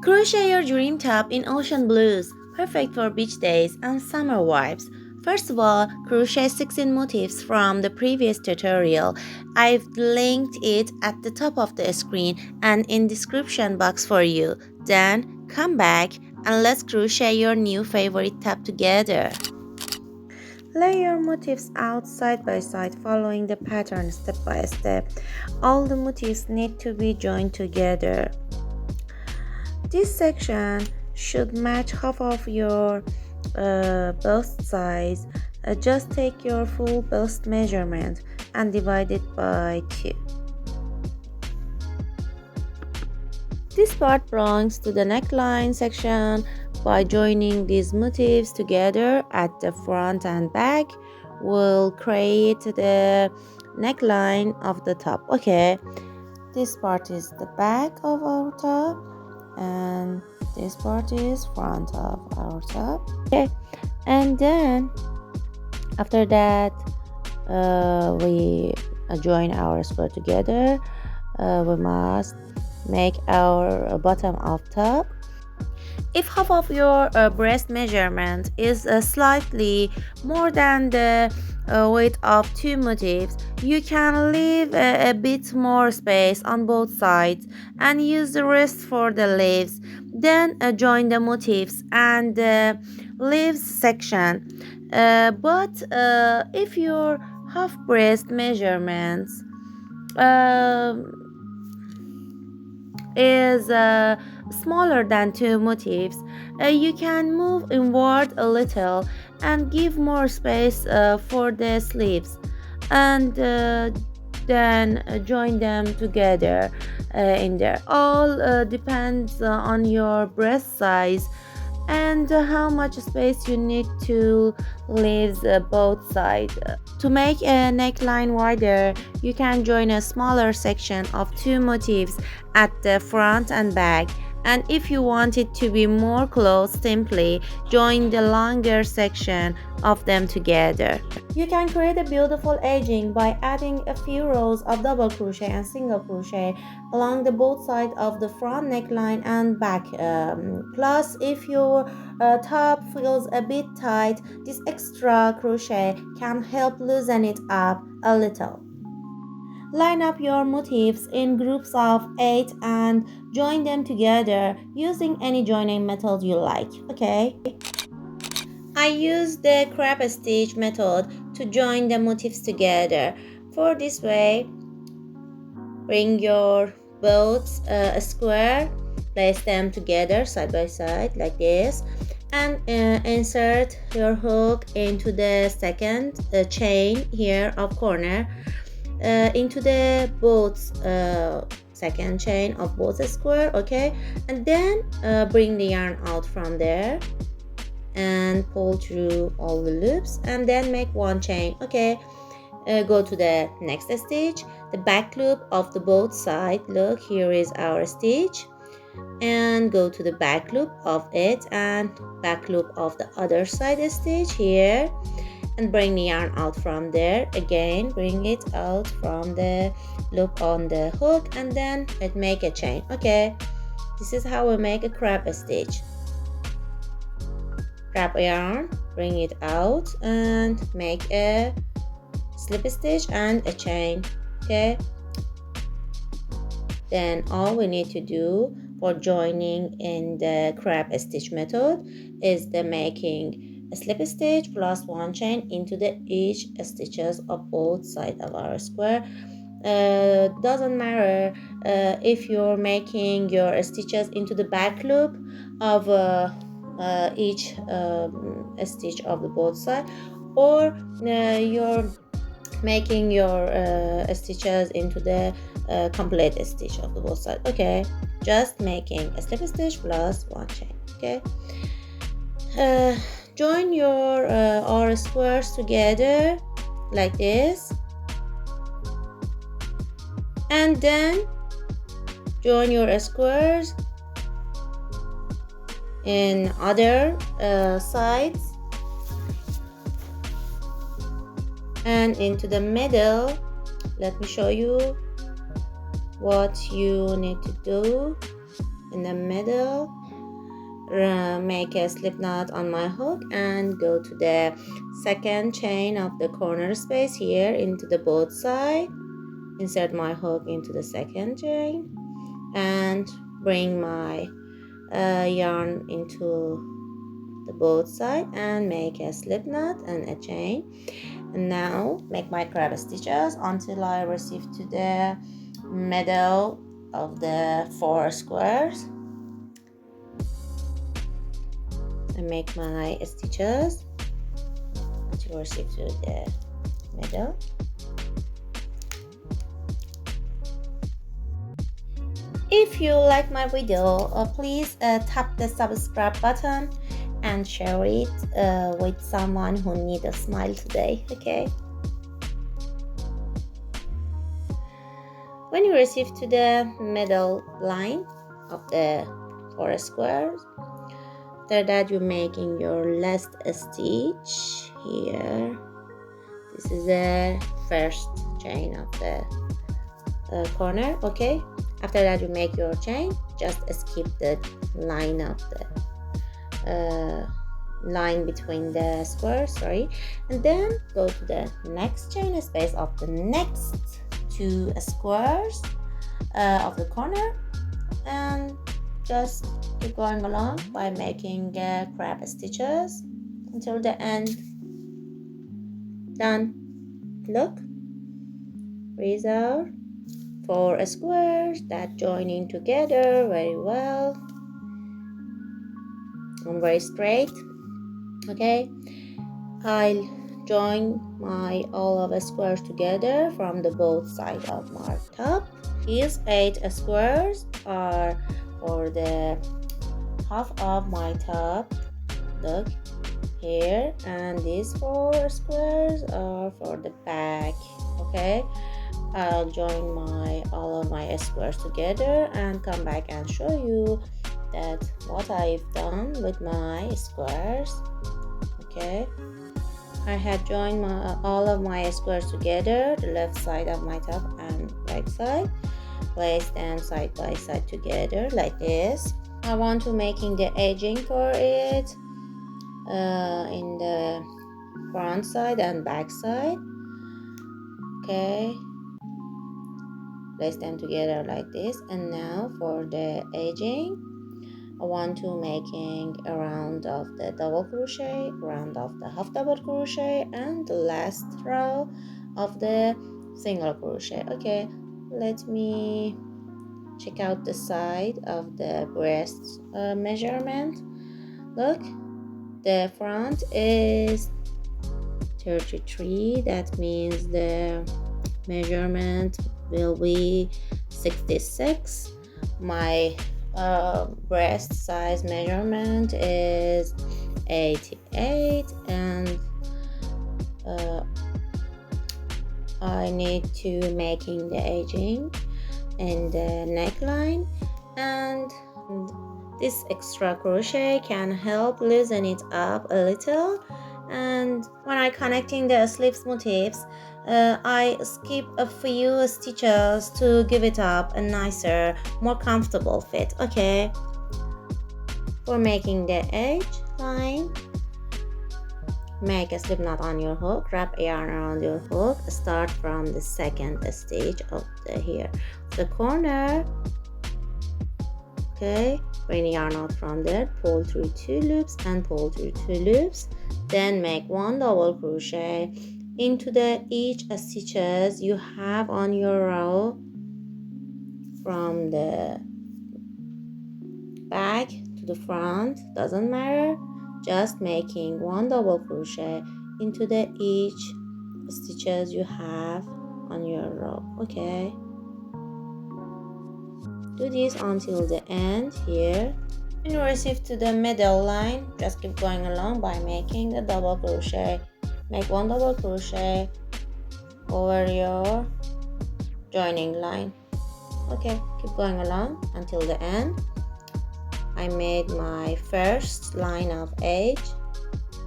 Crochet your dream top in ocean blues, perfect for beach days and summer vibes. First of all, crochet 16 motifs from the previous tutorial. I've linked it at the top of the screen and in description box for you. Then come back and let's crochet your new favorite top together. Lay your motifs out side by side following the pattern step by step. All the motifs need to be joined together. This section should match half of your bust size. Just take your full bust measurement and divide it by 2. This part belongs to the neckline section. By joining these motifs together at the front and back, we'll create the neckline of the top. Okay, this part is the back of our top and this part is front of our top. Okay, and then after that we join our square together. We must make our bottom of top. If half of your breast measurement is slightly more than the weight of 2 motifs, you can leave a bit more space on both sides and use the rest for the leaves. Then join the motifs and the leaves section. But if your half breast measurements is smaller than 2 motifs, you can move inward a little and give more space for the sleeves, and then join them together in there. All depends on your breast size and how much space you need to leave both sides. To make a neckline wider, you can join a smaller section of 2 motifs at the front and back, and if you want it to be more close, simply join the longer section of them together. You can create a beautiful edging by adding a few rows of double crochet and single crochet along the both sides of the front neckline and back. Plus, if your top feels a bit tight, this extra crochet can help loosen it up a little. Line up your motifs in groups of 8 and join them together using any joining method you like. Okay, I use the crab stitch method to join the motifs together. For this way, bring your both square, place them together side by side like this, and insert your hook into the second chain here of corner, into the both second chain of both square. Okay, and then bring the yarn out from there and pull through all the loops and then make 1 chain. Okay, go to the next stitch, the back loop of the both side. Look, here is our stitch, and go to the back loop of it and back loop of the other side stitch here, and bring the yarn out from there. Again, bring it out from the loop on the hook and then make a chain. Okay, this is how we make a crab stitch. Grab a yarn, bring it out and make a slip stitch and a chain. Okay, then all we need to do for joining in the crab stitch method is the making a slip stitch plus 1 chain into the each stitches of both sides of our square. Doesn't matter if you're making your stitches into the back loop of each stitch of the both side, or you're making your stitches into the complete stitch of the both side. Okay, just making a slip stitch plus 1 chain. Okay, join your our squares together like this, and then join your squares in other sides and into the middle. Let me show you what you need to do. in the middle, make a slip knot on my hook and go to the second chain of the corner space here into the both side. Insert my hook into the second chain and bring my yarn into the both side and make a slip knot and a chain. And now make my crab stitches until I receive to the middle of the 4 squares. And make my stitches until receive to the middle. If you like my video, please tap the subscribe button and share it with someone who needs a smile today, okay? When you receive to the middle line of the 4 squares, after that you're making your last stitch here. This is the first chain of the corner, okay? After that you make your chain, just skip the line of the line between the squares, sorry, and then go to the next chain space of the next 2 squares of the corner and just keep going along by making crab stitches until the end. Done. Look, breathe out 4 squares that joining together very well and very straight. Okay, I'll join my all of the squares together from the both sides of my top. These 8 squares are for the half of my top, look here, and these 4 squares are for the back. Okay, I'll join all of my squares together and come back and show you that what I've done with my squares. Okay, I have joined all of my squares together, the left side of my top and right side. Place them side by side together like this. I want to making the edging for it in the front side and back side. Okay, place them together like this. And now for the edging, I want to making a round of the double crochet, round of the half double crochet, and the last row of the single crochet. Okay, let me check out the side of the breast measurement. Look, the front is 33, that means the measurement will be 66. My breast size measurement is 88, and I need to making the edging and the neckline, and this extra crochet can help loosen it up a little. And when I connecting the sleeves motifs, I skip a few stitches to give it up a nicer, more comfortable fit. Okay, for making the edge line, make a slip knot on your hook, wrap yarn around your hook, start from the second stitch of the corner. Okay, bring yarn out from there, pull through 2 loops and pull through 2 loops, then make 1 double crochet into each stitches you have on your row from the back to the front, doesn't matter, just making 1 double crochet into each stitches you have on your row. Okay, do this until the end here. When you receive to the middle line, just keep going along by making the double crochet. Make 1 double crochet over your joining line. Okay, keep going along until the end. I made my first line of edge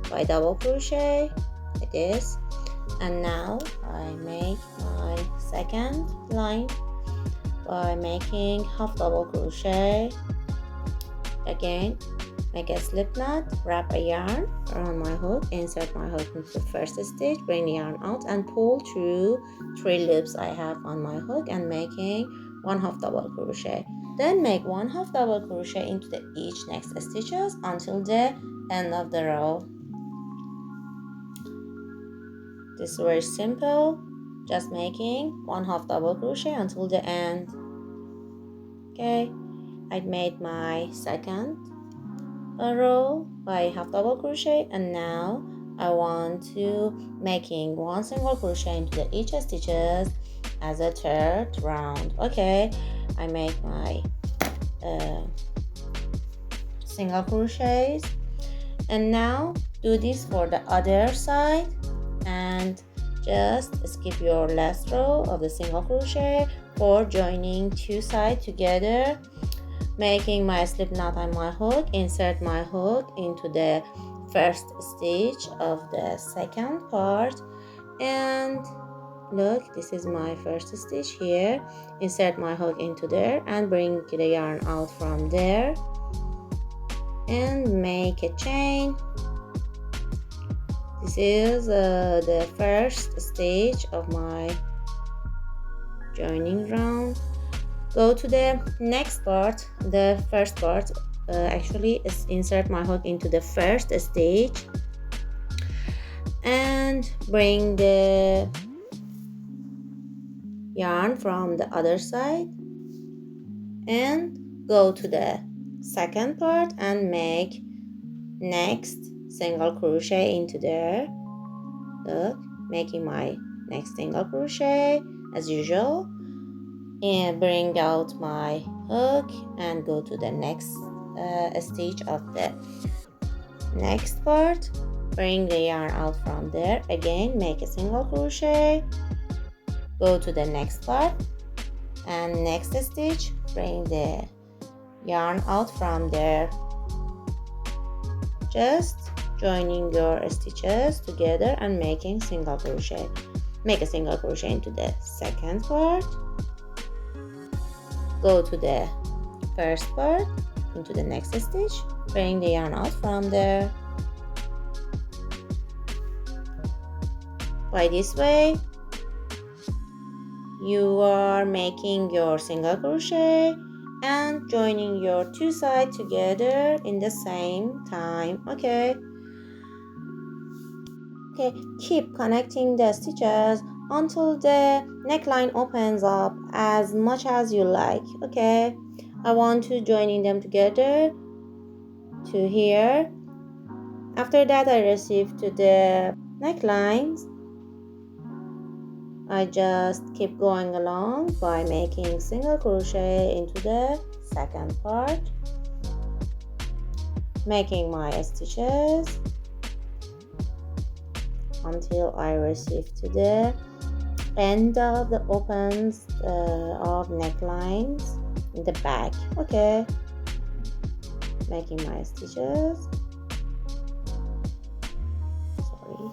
by double crochet like this, and now I make my second line by making half double crochet Again, make a slip knot, wrap a yarn around my hook, insert my hook into the first stitch, bring the yarn out and pull through 3 loops I have on my hook and making 1/2 double crochet. Then make 1/2 double crochet into each next stitches until the end of the row. This is very simple, just making 1/2 double crochet until the end. Okay, I made my second row by half double crochet, and now I want to making 1 single crochet into each stitches as a third round. Okay, I make my single crochets, and now do this for the other side and just skip your last row of the single crochet for joining 2 sides together, making my slip knot on my hook, insert my hook into the first stitch of the second part, and look, this is my first stitch here. Insert my hook into there and bring the yarn out from there and make a chain. This is the first stage of my joining round. Go to the next part. The first part actually is insert my hook into the first stage and bring the yarn from the other side and go to the second part and make next single crochet into there. Look, making my next single crochet as usual, and bring out my hook and go to the next stitch of the next part, bring the yarn out from there, again make a single crochet, go to the next part and next stitch, bring the yarn out from there, just joining your stitches together and making single crochet. Make a single crochet into the second part, go to the first part into the next stitch, bring the yarn out from there. By this way you are making your single crochet and joining your 2 sides together in the same time. Okay, keep connecting the stitches until the neckline opens up as much as you like. Okay, I want to joining them together to here. After that I receive to the necklines. I just keep going along by making single crochet into the second part, making my stitches until I receive to the end of the opens of necklines in the back. Okay, making my stitches. Sorry.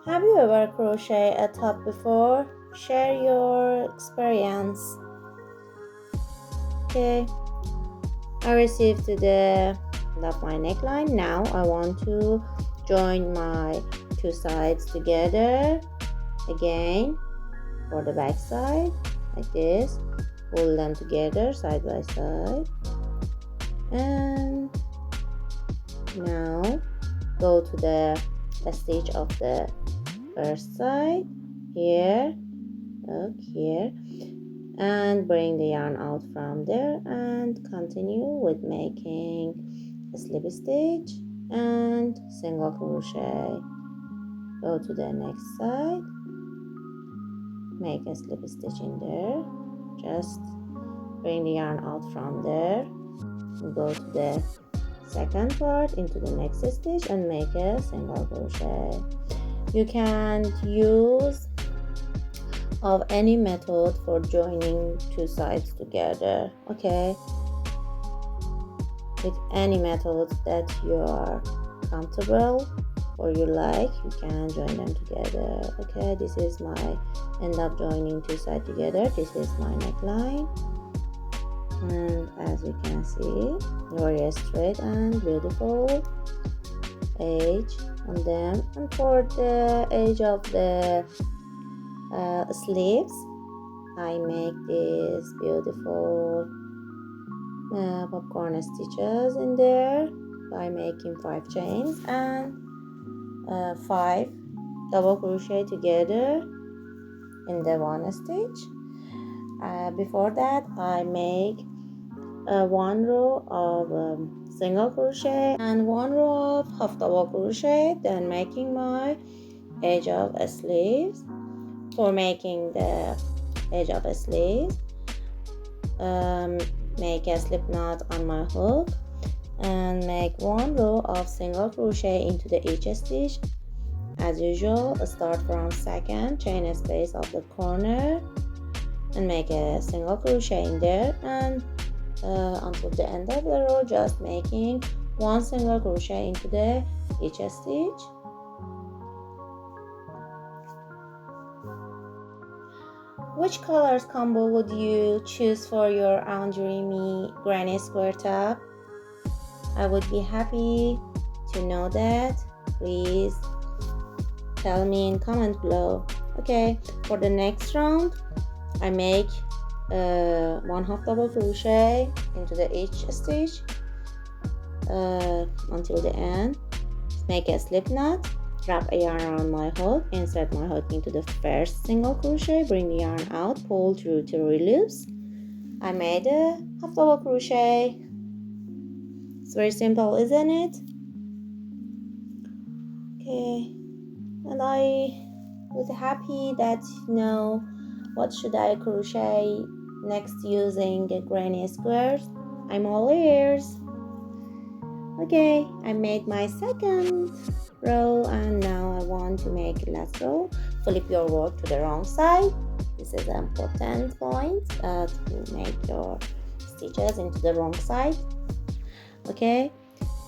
Have you ever crocheted a top before? Share your experience. Okay, I received to the end of my neckline. Now I want to join my 2 sides together again for the back side like this. Pull them together side by side, and now go to the stitch of the first side here, look here, and bring the yarn out from there and continue with making a slip stitch and single crochet. Go to the next side, make a slip stitch in there, just bring the yarn out from there, go to the second part into the next stitch and make a single crochet. You can use of any method for joining 2 sides together. Okay, with any method that you are comfortable or you like, you can join them together. Okay, this is my end up joining two sides together. This is my neckline, and as you can see, very straight and beautiful edge on them. And for the edge of the sleeves, I make this beautiful popcorn stitches in there by making 5 chains and 5 double crochet together in the one stitch. Before that, I make 1 row of single crochet and 1 row of half double crochet, then making my edge of a sleeves. For making the edge of a sleeve, make a slip knot on my hook and make 1 row of single crochet into the each stitch. As usual, start from second chain space of the corner and make a single crochet in there, and until the end of the row, just making 1 single crochet into the each stitch. Which colors combo would you choose for your dreamy granny square top? I would be happy to know that. Please tell me in comment below. Okay, for the next round, I make 1 half double crochet into the each stitch until the end. Make a slip knot. Wrap a yarn around my hook, insert my hook into the first single crochet, bring the yarn out, pull through 3 loops. I made a half double crochet. It's very simple, isn't it? Okay, and I was happy that what should I crochet next using granny squares. I'm all ears. Okay, I made my second row, and now I want to make last row. Flip your work to the wrong side. This is an important point to make your stitches into the wrong side. Okay,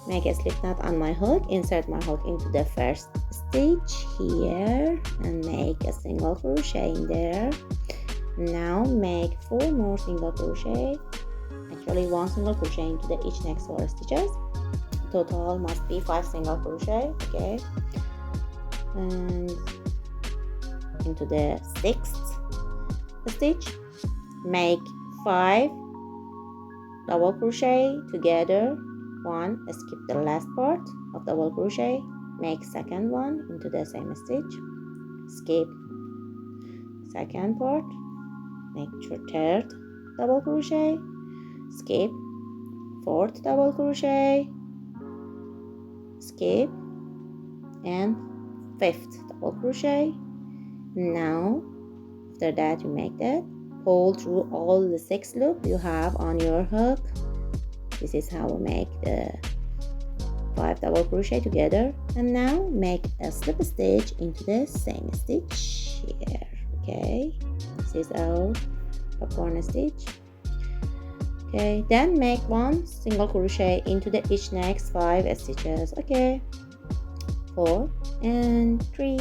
make a slip knot on my hook, insert my hook into the first stitch here and make a single crochet in there. Now make 4 more single crochet, actually 1 single crochet into the each next 4 stitches. Total must be 5 single crochet. Okay, and into the 6th stitch, make 5 double crochet together, 1, skip the last part of double crochet, make second one into the same stitch, skip second part, make your 3rd double crochet, skip 4th double crochet, skip, and 5th double crochet. Now after that, you make that, pull through all the 6 loops you have on your hook. This is how we make the 5 double crochet together, and now make a slip stitch into the same stitch here. Okay, this is our popcorn stitch. Okay, then make 1 single crochet into the each next 5 stitches. Okay, 4 and 3.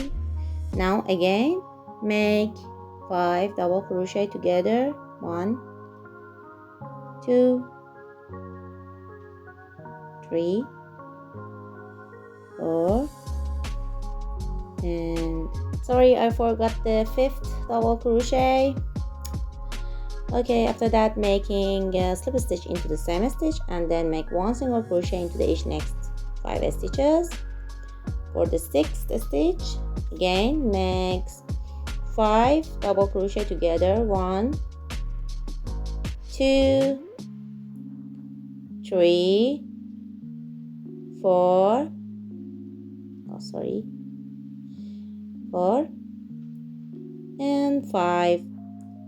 Now again, make 5 double crochet together, 1, 2, 3, 4, and sorry, I forgot the 5th double crochet. Okay, after that, making a slip stitch into the same stitch, and then make 1 single crochet into the each next 5 stitches. For the 6th stitch, again make 5 double crochet together, 1, 2, 3, 4, 4 and 5.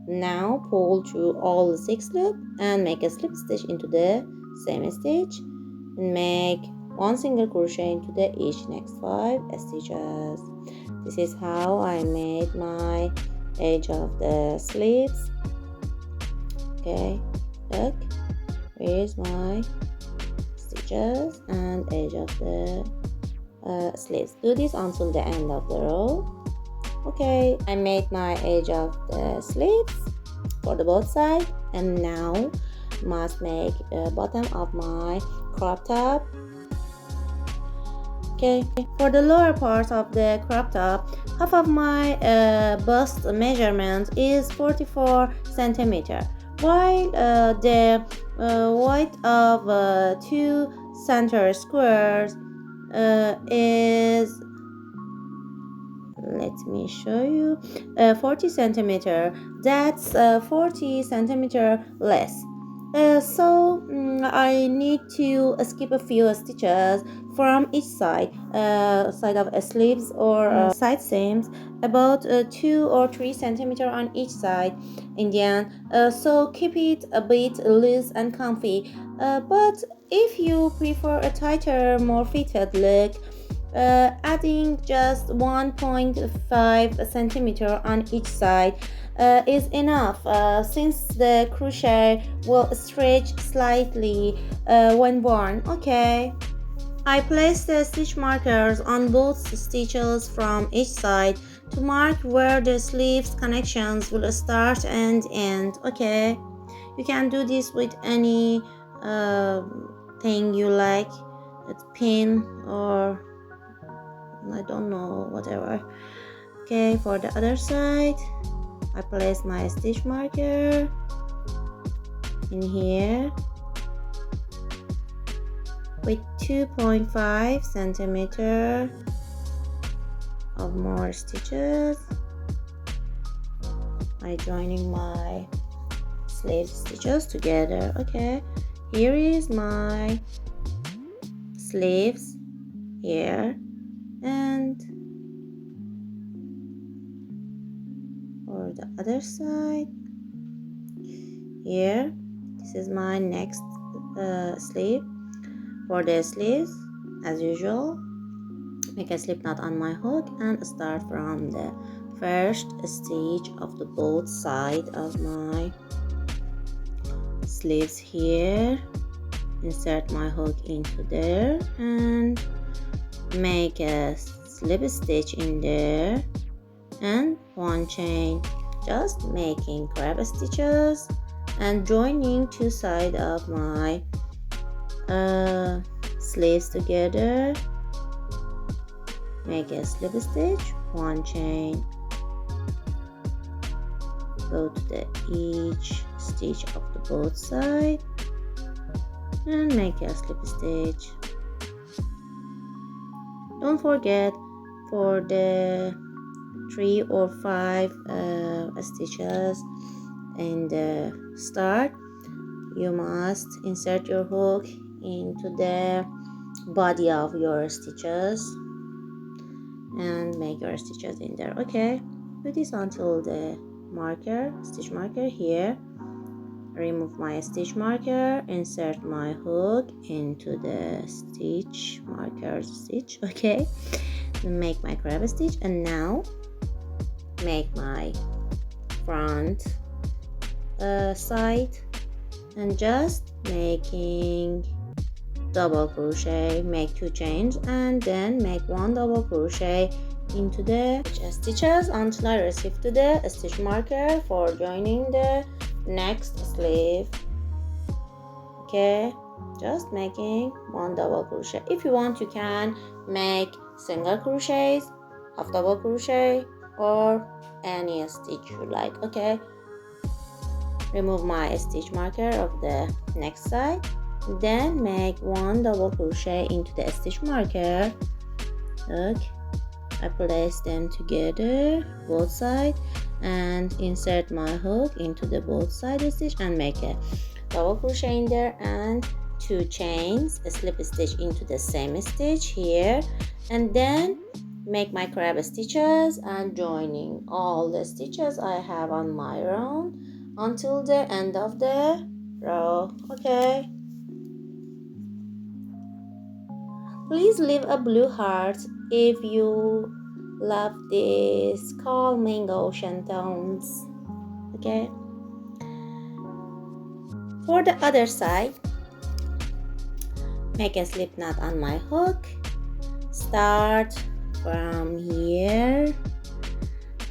Now pull through all the 6 loops and make a slip stitch into the same stitch and make 1 single crochet into the each next 5 stitches. This is how I made my edge of the sleeves. Okay, look, here's my stitches and edge of the sleeves. Do this until the end of the row. Okay, I made my edge of the sleeves for the both sides, and now must make bottom of my crop top. Okay, for the lower part of the crop top, half of my bust measurement is 44 centimeter, while the width of two center squares is, let me show you, 40 centimeter. That's 40 centimeter less. I need to skip a few stitches from each side of sleeves or side seams, about 2 or 3 centimeter on each side in the end. So keep it a bit loose and comfy. But if you prefer a tighter, more fitted look, adding just 1.5 centimeter on each side is enough, since the crochet will stretch slightly when worn. Okay, I placed the stitch markers on both stitches from each side to mark where the sleeves connections will start and end. Okay, you can do this with any thing you like, it's pin or I don't know, whatever. Okay, for the other side, I place my stitch marker in here with 2.5 centimeter of more stitches. I joining my sleeve stitches together. Okay, here is my sleeves here, and for the other side here, this is my next sleeve. For the sleeves, as usual, make a slip knot on my hook and start from the first stitch of the both side of my sleeves here. Insert my hook into there and make a slip stitch in there and one chain, just making crab stitches and joining two sides of my sleeves together. Make a slip stitch, one chain, go to the each stitch of the both sides and make a slip stitch. Don't forget, for the 3 or 5 stitches in the start, you must insert your hook into the body of your stitches and make your stitches in there. Okay, do this until the stitch marker here. Remove my stitch marker, insert my hook into the stitch marker stitch. Okay, make my crab stitch, and now make my front side and just making double crochet, make 2 chains and then make 1 double crochet into the stitches until I receive to the stitch marker for joining the next sleeve. Okay, just making 1 double crochet. If you want, you can make single crochets, half double crochet, or any stitch you like. Okay, remove my stitch marker of the next side, then make 1 double crochet into the stitch marker. Look, I place them together both sides and insert my hook into the both side stitch and make a double crochet in there and 2 chains, a slip stitch into the same stitch here, and then make my crab stitches and joining all the stitches I have on my round until the end of the row. Okay, please leave a blue heart if you love these calming ocean tones. Okay, for the other side, make a slip knot on my hook, start from here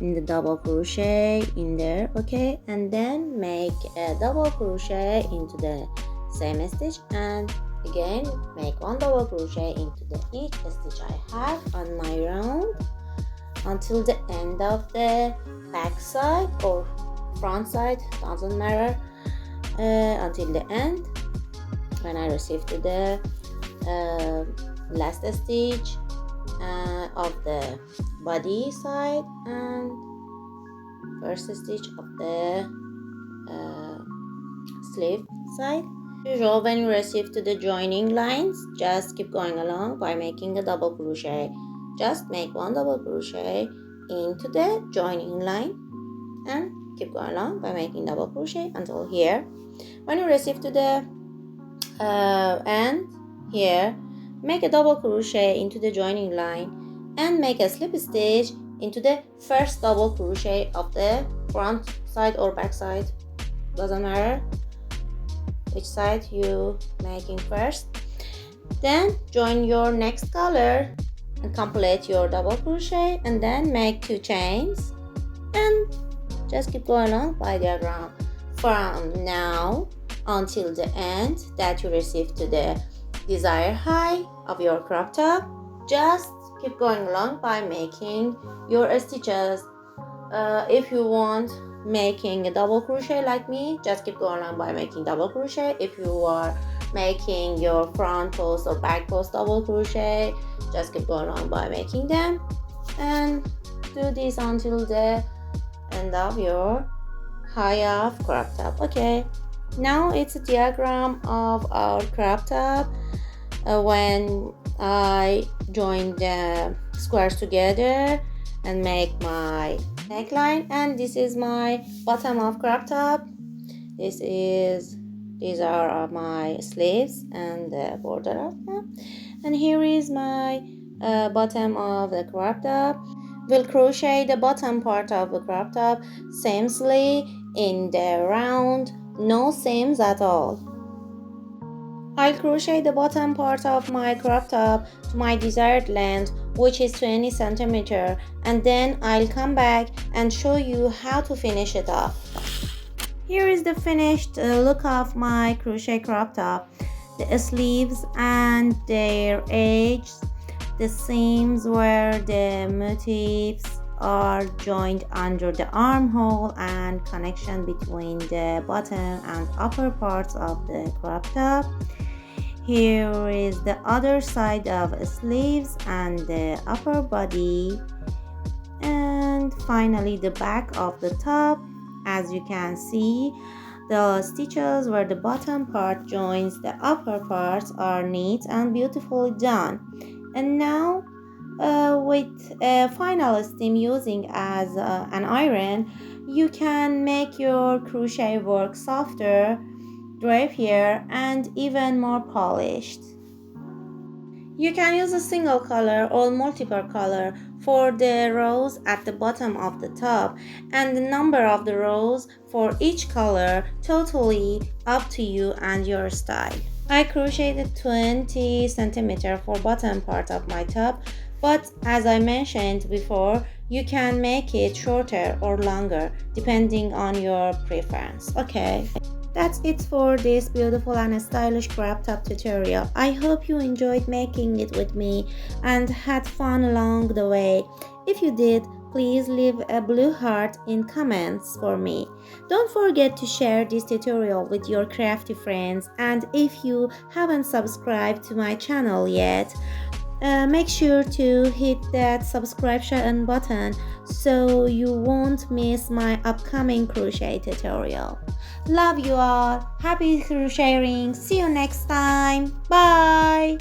in the double crochet in there, okay, and then make a double crochet into the same stitch, and again make one double crochet into the each stitch I have on my round until the end of the back side or front side, doesn't matter, until the end when I receive to the last stitch of the body side and first stitch of the sleeve side. Usual, when you receive to the joining lines, just keep going along by making a double crochet. Just make one double crochet into the joining line and keep going along by making double crochet until here. When you receive to the end here, make a double crochet into the joining line and make a slip stitch into the first double crochet of the front side or back side, doesn't matter which side you making first. Then join your next color and complete your double crochet and then make 2 chains and just keep going along by diagram from now until the end that you receive to the desired height of your crop top. Just keep going along by making your stitches. If you want making a double crochet like me, just keep going along by making double crochet. If you are making your front post or back post double crochet, just keep going along by making them and do this until the end of your high of crop top. Okay, now it's a diagram of our crop top when I join the squares together and make my neckline, and this is my bottom of crop top. These are my sleeves and the border of them, and here is my bottom of the crop top. We'll crochet the bottom part of the crop top seamlessly in the round, no seams at all. I'll crochet the bottom part of my crop top to my desired length, which is 20 centimeter, and then I'll come back and show you how to finish it off. Here is the finished look of my crochet crop top. The sleeves and their edges, the seams where the motifs are joined under the armhole, and connection between the bottom and upper parts of the crop top. Here is the other side of sleeves and the upper body, and finally the back of the top. As you can see, the stitches where the bottom part joins the upper parts are neat and beautifully done. And now with a final steam using as an iron, you can make your crochet work softer, drapier, and even more polished. You can use a single color or multiple color for the rows at the bottom of the top, and the number of the rows for each color totally up to you and your style. I crocheted 20 centimeter for bottom part of my top, but as I mentioned before, you can make it shorter or longer depending on your preference. Okay, that's it for this beautiful and stylish crop top tutorial. I hope you enjoyed making it with me and had fun along the way. If you did, please leave a blue heart in comments for me. Don't forget to share this tutorial with your crafty friends, and if you haven't subscribed to my channel yet, make sure to hit that subscription button so you won't miss my upcoming crochet tutorial. Love you all. Happy crocheting. See you next time. Bye.